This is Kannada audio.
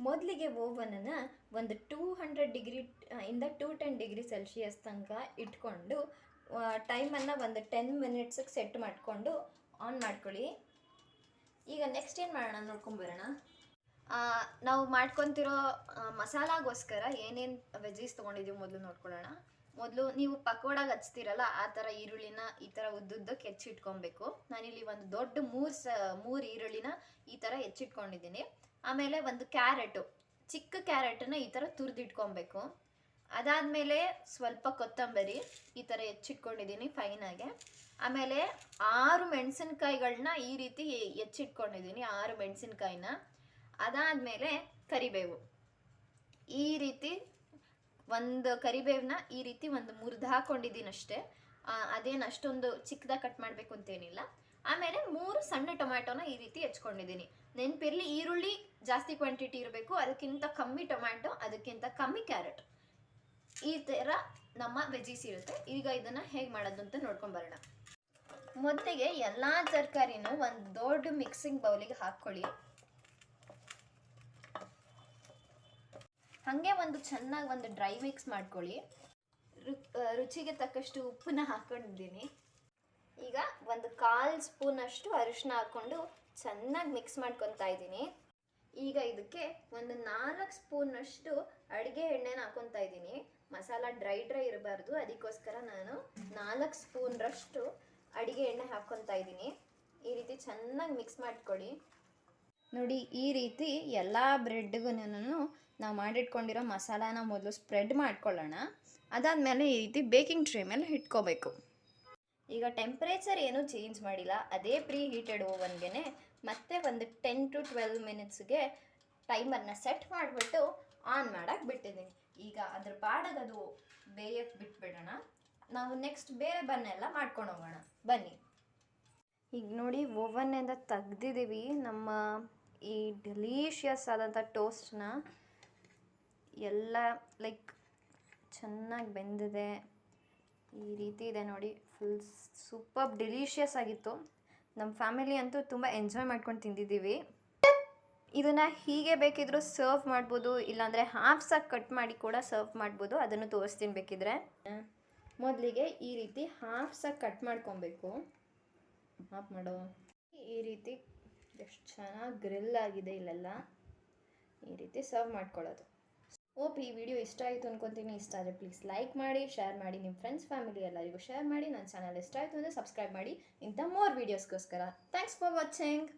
ಮೊದಲಿಗೆ ಓವನನ್ನು ಒಂದು 200 ಡಿಗ್ರಿ ಇಂದ 210 ಡಿಗ್ರಿ ಸೆಲ್ಸಿಯಸ್ ತನಕ ಇಟ್ಕೊಂಡು ಟೈಮನ್ನು ಒಂದು 10 ಮಿನಿಟ್ಸಿಗೆ ಸೆಟ್ ಮಾಡಿಕೊಂಡು ಆನ್ ಮಾಡ್ಕೊಳ್ಳಿ. ಈಗ ನೆಕ್ಸ್ಟ್ ಏನು ಮಾಡೋಣ ನೋಡ್ಕೊಂಬರೋಣ. ನಾವು ಮಾಡ್ಕೊತಿರೋ ಮಸಾಲಾಗೋಸ್ಕರ ಏನೇನು ವೆಜ್ಜೀಸ್ ತೊಗೊಂಡಿದ್ದೀವಿ ಮೊದಲು ನೋಡ್ಕೊಳ್ಳೋಣ. ಮೊದಲು ನೀವು ಪಕೋಡಾಗೆ ಹಚ್ತೀರಲ್ಲ ಆ ಥರ ಈರುಳ್ಳಿನ ಈ ಥರ ಉದ್ದುದ್ದಕ್ಕೆ ಹೆಚ್ಚಿಟ್ಕೊಬೇಕು. ನಾನಿಲ್ಲಿ ಒಂದು ದೊಡ್ಡ ಮೂರು ಈರುಳ್ಳಿನ ಈ ಥರ ಹೆಚ್ಚಿಟ್ಕೊಂಡಿದ್ದೀನಿ. ಆಮೇಲೆ ಒಂದು ಕ್ಯಾರೆಟು, ಚಿಕ್ಕ ಕ್ಯಾರೆಟನ್ನು ಈ ಥರ ತುರಿದಿಟ್ಕೊಬೇಕು. ಅದಾದಮೇಲೆ ಸ್ವಲ್ಪ ಕೊತ್ತಂಬರಿ ಈ ಥರ ಹೆಚ್ಚಿಟ್ಕೊಂಡಿದ್ದೀನಿ ಫೈನಾಗೆ. ಆಮೇಲೆ 6 ಮೆಣಸಿನ್ಕಾಯಿಗಳನ್ನ ಈ ರೀತಿ ಹೆಚ್ಚಿಟ್ಕೊಂಡಿದ್ದೀನಿ, 6 ಮೆಣಸಿನ್ಕಾಯಿನ. ಅದಾದಮೇಲೆ ಕರಿಬೇವು, ಈ ರೀತಿ ಒಂದು ಕರಿಬೇವನ್ನ ಈ ರೀತಿ ಒಂದು ಮುರಿದು ಹಾಕ್ಕೊಂಡಿದ್ದೀನಿ ಅಷ್ಟೇ. ಅದೇನು ಅಷ್ಟೊಂದು ಚಿಕ್ಕದಾಗಿ ಕಟ್ ಮಾಡಬೇಕು ಅಂತೇನಿಲ್ಲ. ಆಮೇಲೆ 3 ಸಣ್ಣ ಟೊಮ್ಯಾಟೋನ ಈ ರೀತಿ ಹೆಚ್ಕೊಂಡಿದ್ದೀನಿ. ನೆನಪಿರಲಿ, ಈರುಳ್ಳಿ ಜಾಸ್ತಿ ಕ್ವಾಂಟಿಟಿ ಇರಬೇಕು, ಅದಕ್ಕಿಂತ ಕಮ್ಮಿ ಟೊಮ್ಯಾಟೊ, ಅದಕ್ಕಿಂತ ಕಮ್ಮಿ ಕ್ಯಾರೆಟ್, ಈ ಥರ ನಮ್ಮ ವೆಜ್ಜೀಸ್ ಇರುತ್ತೆ. ಈಗ ಇದನ್ನು ಹೇಗೆ ಮಾಡೋದು ಅಂತ ನೋಡ್ಕೊಂಬರೋಣ. ಮೊದಲಿಗೆ ಎಲ್ಲ ತರಕಾರಿನೂ ಒಂದು ದೊಡ್ಡ ಮಿಕ್ಸಿಂಗ್ ಬೌಲಿಗೆ ಹಾಕ್ಕೊಳ್ಳಿ. ಹಾಗೆ ಚೆನ್ನಾಗಿ ಒಂದು ಡ್ರೈ ಮಿಕ್ಸ್ ಮಾಡ್ಕೊಳ್ಳಿ. ರುಚಿಗೆ ತಕ್ಕಷ್ಟು ಉಪ್ಪನ್ನ ಹಾಕ್ಕೊಂಡಿದ್ದೀನಿ. ಈಗ ಒಂದು 1/4 ಸ್ಪೂನಷ್ಟು ಅರಿಶಿನ ಹಾಕ್ಕೊಂಡು ಚೆನ್ನಾಗಿ ಮಿಕ್ಸ್ ಮಾಡ್ಕೊತಾ ಇದ್ದೀನಿ. ಈಗ ಇದಕ್ಕೆ ಒಂದು 4 ಸ್ಪೂನಷ್ಟು ಅಡುಗೆ ಎಣ್ಣೆನ ಹಾಕ್ಕೊತಾ ಇದ್ದೀನಿ. ಮಸಾಲ ಡ್ರೈ ಇರಬಾರ್ದು, ಅದಕ್ಕೋಸ್ಕರ ನಾನು 4 ಸ್ಪೂನ್ರಷ್ಟು ಅಡುಗೆ ಎಣ್ಣೆ ಹಾಕ್ಕೊತಾ ಇದ್ದೀನಿ. ಈ ರೀತಿ ಚೆನ್ನಾಗಿ ಮಿಕ್ಸ್ ಮಾಡ್ಕೊಳ್ಳಿ. ನೋಡಿ, ಈ ರೀತಿ ಎಲ್ಲ ಬ್ರೆಡ್ಗೂ ನಾವು ಮಾಡಿಟ್ಕೊಂಡಿರೋ ಮಸಾಲಾನ ಮೊದಲು ಸ್ಪ್ರೆಡ್ ಮಾಡ್ಕೊಳ್ಳೋಣ. ಅದಾದಮೇಲೆ ಈ ರೀತಿ ಬೇಕಿಂಗ್ ಟ್ರೇ ಮೇಲೆ ಇಟ್ಕೋಬೇಕು. ಈಗ ಟೆಂಪ್ರೇಚರ್ ಏನೂ ಚೇಂಜ್ ಮಾಡಿಲ್ಲ, ಅದೇ ಪ್ರೀ ಹೀಟೆಡ್ ಓವನ್ಗೆ ಮತ್ತೆ ಒಂದು 10 to 12 ಮಿನಿಟ್ಸ್ಗೆ ಟೈಮರ್ನ ಸೆಟ್ ಮಾಡಿಬಿಟ್ಟು ಆನ್ ಮಾಡೋಕ್ಕೆ ಬಿಟ್ಟಿದ್ದೀನಿ. ಈಗ ಅದ್ರ ಪಾಡಿಗೆ ಅದು ಬೇಯಕ್ಕೆ ಬಿಟ್ಬಿಡೋಣ. ನಾವು ನೆಕ್ಸ್ಟ್ ಬೇರೆ ಬನ್ನೆಲ್ಲ ಮಾಡ್ಕೊಂಡು ಹೋಗೋಣ, ಬನ್ನಿ. ಈಗ ನೋಡಿ, ಓವನ್ನಿಂದ ತೆಗ್ದಿದ್ದೀವಿ ನಮ್ಮ ಈ ಡೆಲೀಷಿಯಸ್ ಆದಂಥ ಟೋಸ್ಟ್ನ. ಎಲ್ಲ ಚೆನ್ನಾಗಿ ಬೆಂದಿದೆ, ಈ ರೀತಿ ಇದೆ ನೋಡಿ. ಫುಲ್ ಸೂಪರ್ ಡೆಲಿಷಿಯಸ್ ಆಗಿತ್ತು. ನಮ್ಮ ಫ್ಯಾಮಿಲಿ ಅಂತೂ ತುಂಬ ಎಂಜಾಯ್ ಮಾಡ್ಕೊಂಡು ತಿಂದಿದ್ದೀವಿ. ಇದನ್ನು ಹೀಗೆ ಬೇಕಿದ್ರೂ ಸರ್ವ್ ಮಾಡ್ಬೋದು, ಇಲ್ಲಾಂದರೆ ಹಾಫ್ಸಾಗಿ ಕಟ್ ಮಾಡಿ ಕೂಡ ಸರ್ವ್ ಮಾಡ್ಬೋದು. ಅದನ್ನು ತೋರಿಸ್ತೀನಿ ಬೇಕಿದ್ರೆ. ಮೊದಲಿಗೆ ಈ ರೀತಿ ಹಾಫ್ಸಾಗಿ ಕಟ್ ಮಾಡ್ಕೊಬೇಕು. ಹಾಫ್ ಮಾಡೋ ಈ ರೀತಿ ಎಷ್ಟು ಚೆನ್ನಾಗಿ ಗ್ರಿಲ್ ಆಗಿದೆ ಇಲ್ಲೆಲ್ಲ. ಈ ರೀತಿ ಸರ್ವ್ ಮಾಡ್ಕೊಳ್ಳೋದು. ಹೋಪ್ ಈ ವಿಡಿಯೋ ಇಷ್ಟ ಆಯಿತು ಅನ್ಕೊತೀನಿ. ಇಷ್ಟ ಆದರೆ ಪ್ಲೀಸ್ ಲೈಕ್ ಮಾಡಿ, ಶೇರ್ ಮಾಡಿ, ನಿಮ್ಮ ಫ್ರೆಂಡ್ಸ್ ಫ್ಯಾಮಿಲಿ ಎಲ್ಲರಿಗೂ ಶೇರ್ ಮಾಡಿ. ನನ್ನ ಚಾನಲ್ ಇಷ್ಟ ಆಯಿತು ಅಂದರೆ ಸಬ್ಸ್ಕ್ರೈಬ್ ಮಾಡಿ ಇಂಥ ಮೋರ್ ವೀಡಿಯೋಸ್ಗೋಸ್ಕರ. Thanks for watching.